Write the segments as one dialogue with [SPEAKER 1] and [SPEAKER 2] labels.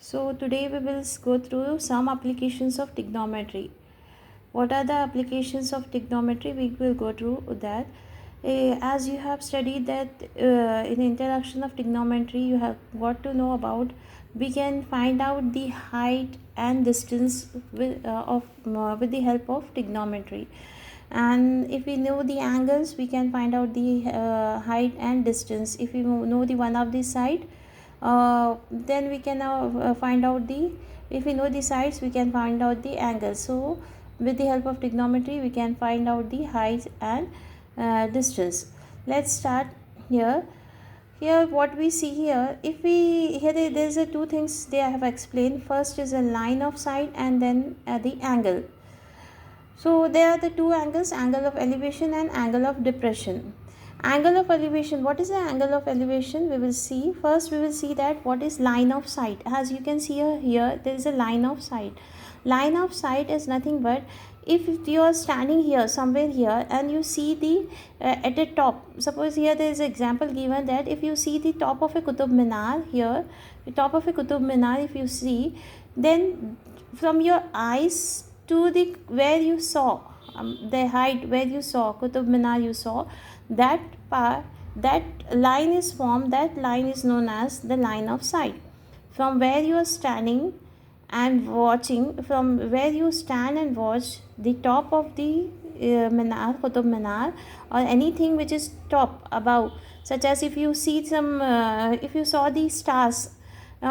[SPEAKER 1] So today we will go through some applications of trigonometry. What are the applications of trigonometry? We will go through that. As you have studied that in the introduction of trigonometry, you have got to know about we can find out the height and distance with the help of trigonometry. And if we know the angles, we can find out the height and distance. If we know the one of the side, then we can now find out the, if we know the sides, we can find out the angles. So with the help of trigonometry we can find out the height and distance. Let's start here. Here what we see here, if we here there's a two things they have explained. First is a line of sight and then the angle. So there are the two angles, angle of elevation and angle of depression. Angle of elevation, what is the angle of elevation? We will see. First we will see that what is line of sight. As you can see here there is a line of sight. Line of sight is nothing but if you are standing here somewhere here and you see the at the top, suppose here there is an example given that if you see the top of a Qutub Minar here, the top of a Qutub Minar if you see, then from your eyes to the where you saw the height where you saw Qutub Minar, you saw that part, that line is formed, that line is known as the line of sight. From where you are standing and watching, from where you stand and watch the top of the Minar, Qutub Minar, or anything which is top above, such as if you see some if you saw the stars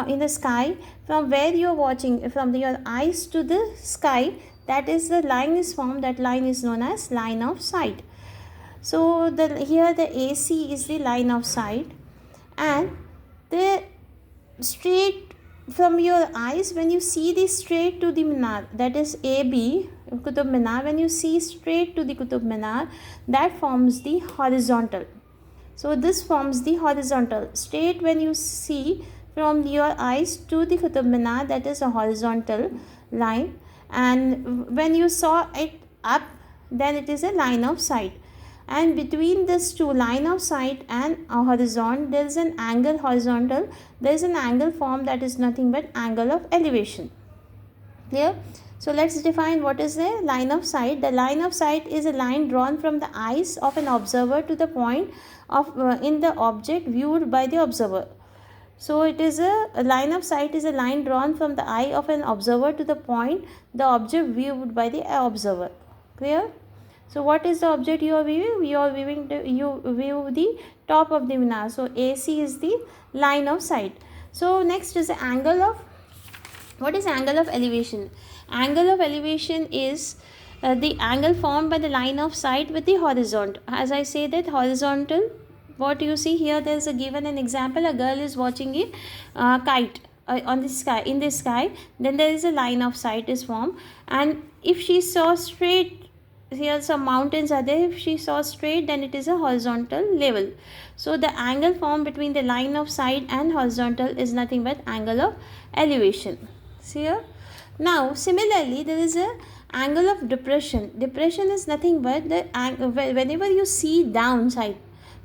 [SPEAKER 1] in the sky, from where you are watching, from your eyes to the sky, that is the line is formed, that line is known as line of sight. So here the AC is the line of sight, and the straight from your eyes, when you see the straight to the Minar, that is AB Qutub Minar, when you see straight to the Qutub Minar, that forms the horizontal. So this forms the horizontal. Straight when you see from your eyes to the Qutub Minar, that is a horizontal line, and when you saw it up, then it is a line of sight. And between this two, line of sight and a horizon, there is an angle horizontal, there is an angle formed, that is nothing but angle of elevation. Clear? So let's define what is the line of sight. The line of sight is a line drawn from the eyes of an observer to the point of in the object viewed by the observer. So it is a line of sight is a line drawn from the eye of an observer to the point the object viewed by the observer. Clear? So what is the object you are viewing? You are viewing you view the top of the Minar. So AC is the line of sight. So next is the angle of, what is angle of elevation? Angle of elevation is the angle formed by the line of sight with the horizontal. As I say that horizontal, what you see here, there is a given an example. A girl is watching a kite on the sky, in the sky. Then there is a line of sight is formed, and if she saw straight, here some mountains are there, if she saw straight, then it is a horizontal level. So the angle formed between the line of sight and horizontal is nothing but angle of elevation. See here? Now similarly there is a angle of depression. Depression is nothing but the angle whenever you see downside,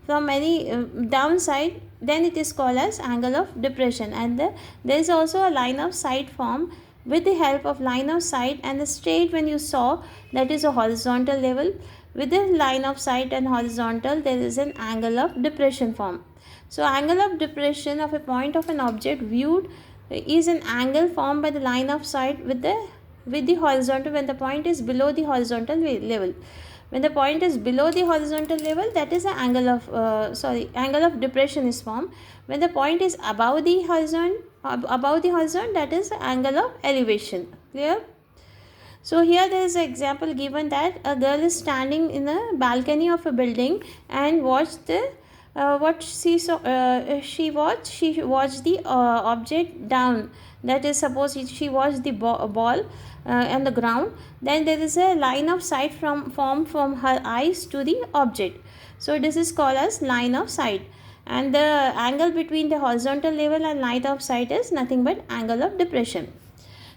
[SPEAKER 1] from any downside, then it is called as angle of depression. And there is also a line of sight formed with the help of line of sight and the straight when you saw, that is a horizontal level. With the line of sight and horizontal, there is an angle of depression formed. So angle of depression of a point of an object viewed is an angle formed by the line of sight with the horizontal when the point is below the horizontal level. When the point is below the horizontal level, that is an angle of angle of depression is formed. When the point is above the horizon, that is the angle of elevation. Clear? So here there is an example given that a girl is standing in a balcony of a building and watched the what she saw. She watched the object down. That is, suppose she watched the ball on the ground. Then there is a line of sight formed from her eyes to the object. So this is called as line of sight. And the angle between the horizontal level and line of sight is nothing but angle of depression.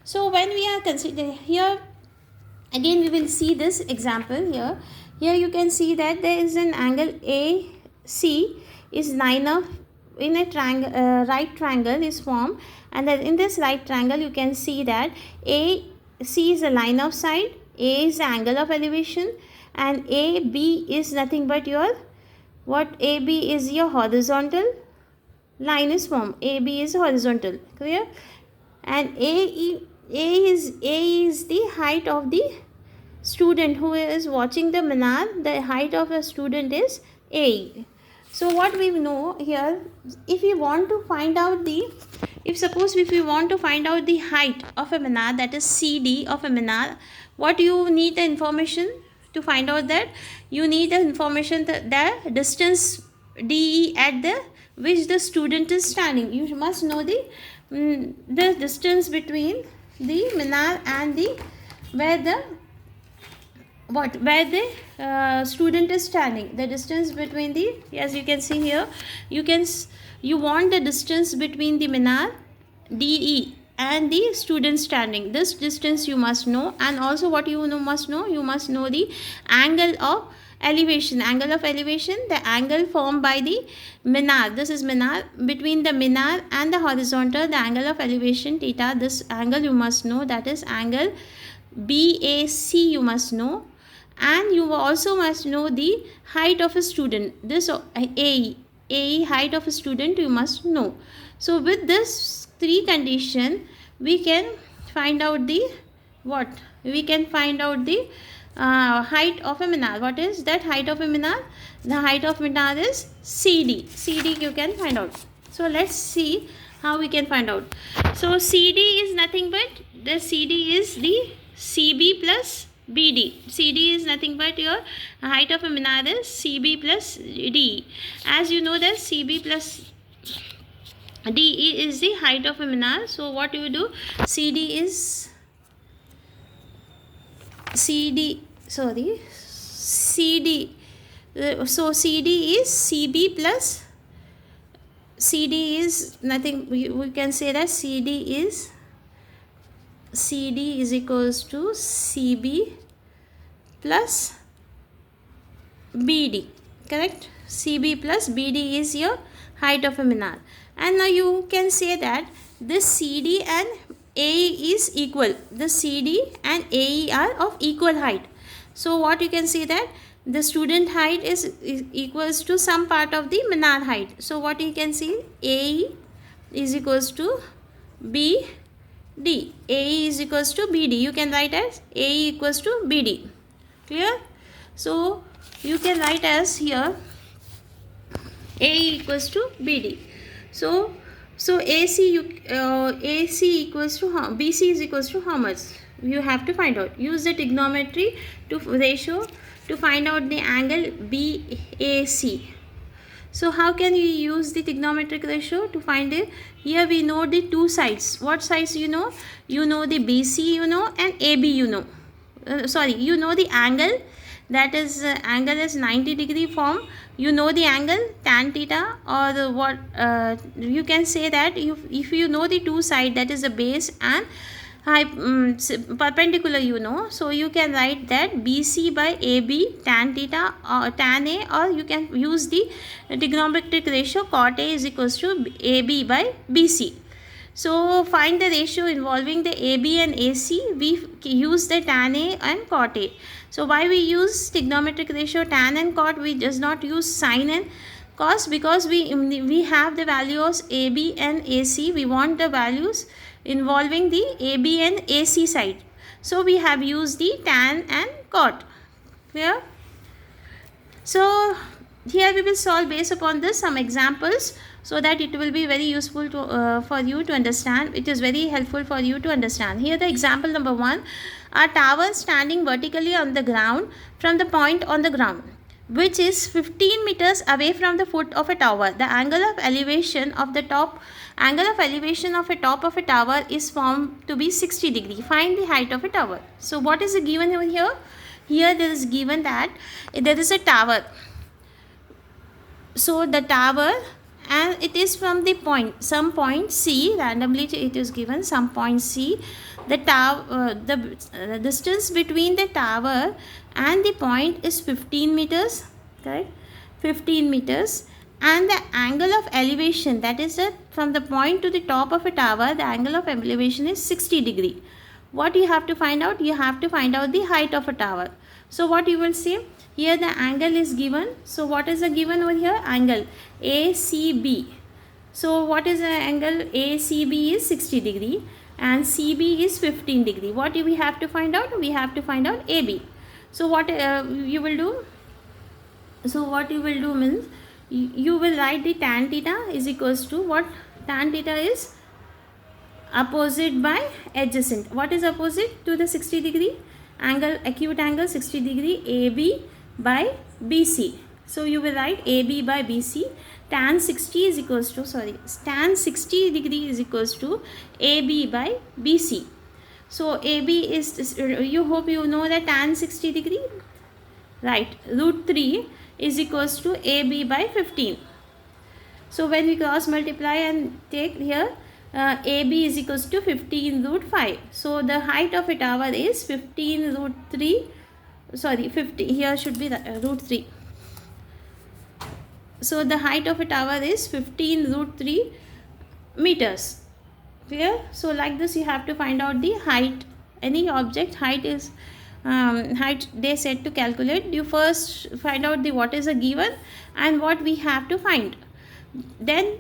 [SPEAKER 1] So when we are considering here, again we will see this example here. Here you can see that there is an angle AC is line of in a right triangle is formed, and then in this right triangle you can see that AC is a line of sight, A is the angle of elevation, and AB is nothing but your what? AB is your horizontal line is formed. AB is horizontal. Clear? And A is the height of the student who is watching the minar. The height of a student is A. So what we know here, if we want to find out the, if we want to find out the height of a minar, that is CD of a minar, what you need the information to find out that? You need the information, the distance DE at the which the student is standing. You must know the distance between the minar and the where the student is standing. The distance between the, as you can see here, you want the distance between the minar DE and the student standing. This distance you must know, and also what you must know, you must know the angle of elevation. Angle of elevation, the angle formed by the minar. This is minar. Between the minar and the horizontal, the angle of elevation theta, this angle you must know, that is angle BAC you must know. And you also must know the height of a student. This AE height of a student you must know. So with this three condition, we can find out the what? We can find out the height of a minar. What is that height of a minar? The height of minar is CD. CD you can find out. So let's see how we can find out. So CD is nothing but, the CD is the CB plus BD. CD is nothing but your height of a minar is CB plus DE. As you know that CB plus DE is the height of a minar. So what you do? CD is CD. So CD is CB plus, CD is nothing, we can say that CD is equals to CB plus BD. Correct? CB plus BD is your height of a minar. And now you can say that this CD and AE is equal. The CD and AE are of equal height. So what you can say that the student height is equals to some part of the minar height. So what you can see, AE is equals to BD. AE is equals to BD. You can write as AE equals to BD. Clear? So you can write as here AE equals to BD. So AC equals to how? BC is equals to how much? You have to find out. Use the trigonometry ratio to find out the angle BAC. So how can you use the trigonometric ratio to find it? Here we know the two sides. What sides you know? You know the BC you know, and AB you know. You know the angle, that is angle is 90 degree form. You know the angle tan theta, or the what you can say that if you know the two side, that is the base and perpendicular you know, so you can write that BC by AB tan theta or tan A, or you can use the trigonometric ratio cot A is equals to AB by BC. So find the ratio involving the AB and AC. We use the tan A and cot A. So why we use trigonometric ratio tan and cot? We does not use sin and cos, because we have the values AB and AC. We want the values involving the AB and AC side. So we have used the tan and cot. Clear? So here we will solve based upon this some examples, so that it will be very useful to for you to understand. It is very helpful for you to understand. Here the example number 1. A tower standing vertically on the ground from the point on the ground, which is 15 meters away from the foot of a tower. The angle of elevation of a top of a tower is formed to be 60 degree. Find the height of a tower. So what is given over here? Here there is given that there is a tower. So the tower, and it is from the point, some point C, randomly it is given some point C. The tower, the distance between the tower and the point is 15 meters, correct? 15 meters, and the angle of elevation, that is from the point to the top of a tower, the angle of elevation is 60 degree. What you have to find out? You have to find out the height of a tower. So what you will see here, the angle is given. So what is the given over here? Angle ACB. So what is the angle ACB is 60 degree and CB is 15 degree. What do we have to find out? We have to find out AB. So what you will do? So what you will do means you will write the tan theta is equals to what? Tan theta is opposite by adjacent. What is opposite to the 60 degree? Angle, acute angle 60 degree, AB by BC. So you will write AB by BC. Tan 60 is equals to, tan 60 degree is equals to AB by BC. So AB is, you hope you know that tan 60 degree, right? Root 3 is equals to AB by 15. So when we cross multiply and take here, AB is equals to 15 root 5. So the height of a tower is 15 root 3, 50, here should be the, root 3. So the height of a tower is 15 root 3 meters. Clear? So like this you have to find out the height. Any object height is height they said to calculate. You first find out the what is a given and what we have to find. Then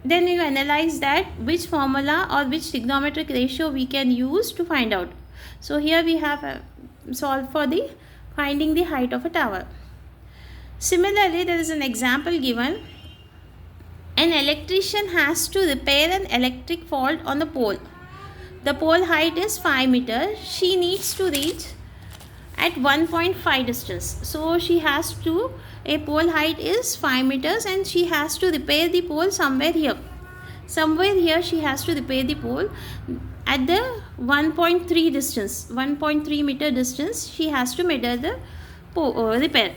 [SPEAKER 1] you analyze that which formula or which trigonometric ratio we can use to find out. So here we have solved for the finding the height of a tower. Similarly, there is an example given. An electrician has to repair an electric fault on the pole. The pole height is 5 meters. She needs to reach at 1.5 distance. So she has to, a pole height is 5 meters and she has to repair the pole somewhere here. Somewhere here she has to repair the pole at the 1.3 distance, 1.3 meter distance she has to measure the repair.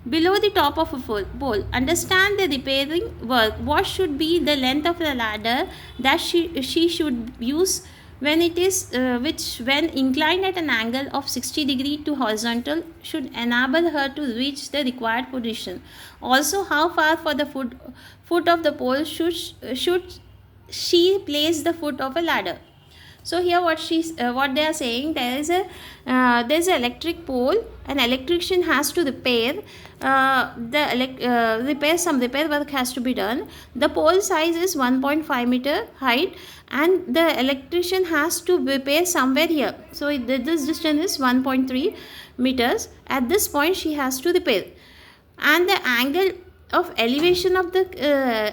[SPEAKER 1] Below the top of a pole, understand the repairing work. What should be the length of the ladder that she should use when it is when inclined at an angle of 60 degree to horizontal should enable her to reach the required position. Also, how far for the foot of the pole should she place the foot of a ladder. So here what they are saying, there is an electric pole. An electrician has to repair some repair work has to be done. The pole size is 1.5 meter height and the electrician has to repair somewhere here. So this distance is 1.3 meters. At this point she has to repair and the angle of elevation of the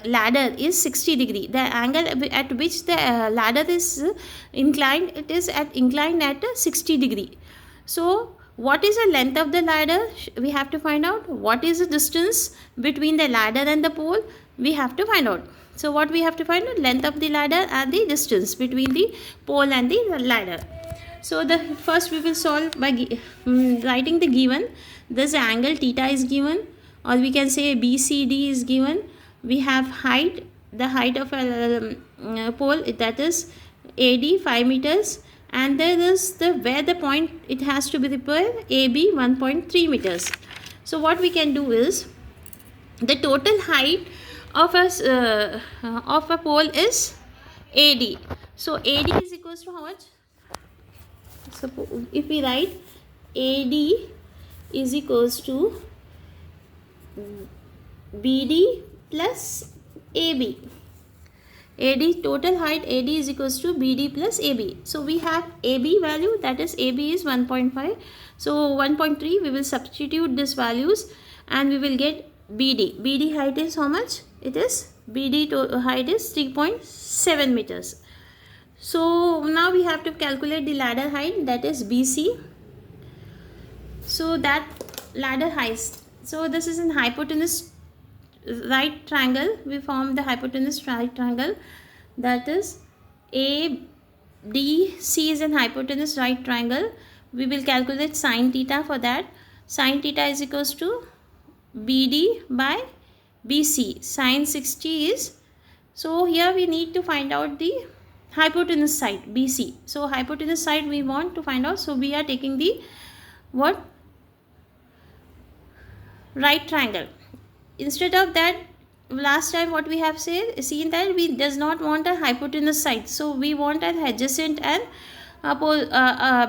[SPEAKER 1] ladder is 60 degree. The angle at which the ladder is inclined, it is inclined at 60 degree. So what is the length of the ladder? We have to find out. What is the distance between the ladder and the pole? We have to find out. So what we have to find out? Length of the ladder and the distance between the pole and the ladder. So the first we will solve by writing the given. This angle theta is given, or we can say BCD is given. We have height, the height of a pole, that is AD 5 meters, and there is where the point it has to be repaired, AB 1.3 meters. So what we can do is the total height of a pole is AD. So AD is equals to how much? Suppose if we write AD is equals to BD plus AB. AD total height AD is equals to BD plus AB. So we have AB value, that is AB is 1.5. So 1.3 we will substitute these values and we will get BD. BD height is how much? It is BD height is 3.7 meters. So now we have to calculate the ladder height, that is BC. So that ladder height. So this is in hypotenuse right triangle. We form the hypotenuse right triangle, that is ADC is in hypotenuse right triangle. We will calculate sine theta for that. Sine theta is equals to BD by BC. Sine 60 is, so here we need to find out the hypotenuse side BC. So hypotenuse side we want to find out. So we are taking the what? Right triangle. instead of that, last time what we have seen that we does not want a hypotenuse side, so we want an adjacent and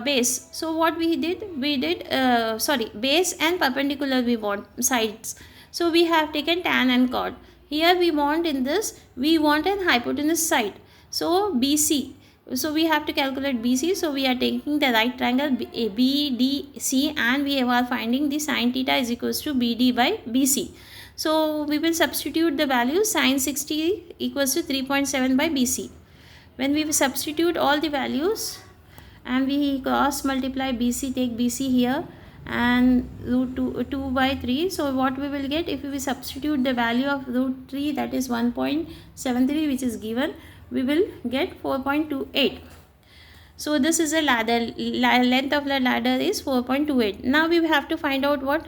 [SPEAKER 1] base. So what we did, base and perpendicular we want sides, so we have taken tan and cot. Here we want, in this we want an hypotenuse side, so BC, so we have to calculate BC. So we are taking the right triangle BDC and we are finding the sin theta is equals to BD by BC. So we will substitute the value. Sin 60 equals to 3.7 by BC. When we substitute all the values and we cross multiply BC, take BC here and root 2 by 3. So what we will get, if we substitute the value of root 3, that is 1.73, which is given, we will get 4.28. So this is a ladder, length of the ladder is 4.28. Now we have to find out what?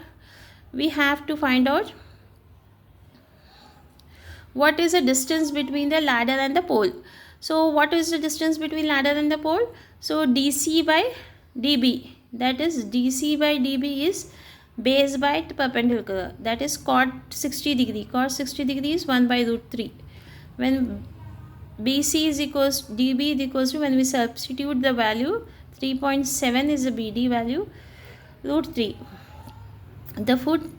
[SPEAKER 1] We have to find out what is the distance between the ladder and the pole. So what is the distance between ladder and the pole? So DC by DB, that is DC by DB is base by perpendicular, that is cot 60 degree. Cot 60 degree is 1 by root 3. When BC is equals DB is equals to, when we substitute the value, 3.7 is the BD value, root 3. The foot,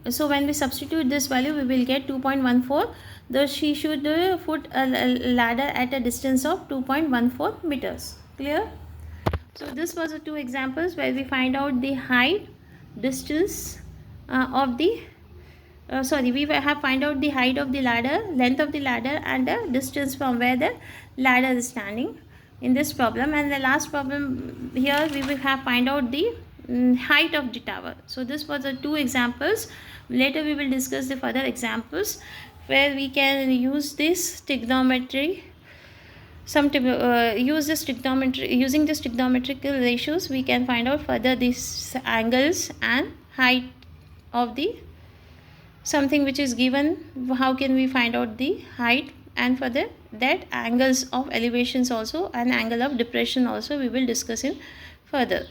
[SPEAKER 1] so when we substitute this value, we will get 2.14. Though she should put a ladder at a distance of 2.14 meters. Clear? So this was the two examples where we find out the height, distance of the we have find out the height of the ladder, length of the ladder, and the distance from where the ladder is standing in this problem. And the last problem here, we will have find out the height of the tower. So this was the two examples. Later we will discuss the further examples where we can use this trigonometry. Using this trigonometrical ratios, we can find out further these angles and height of the something which is given. How can we find out the height, and further that angles of elevations also and angle of depression also we will discuss in further.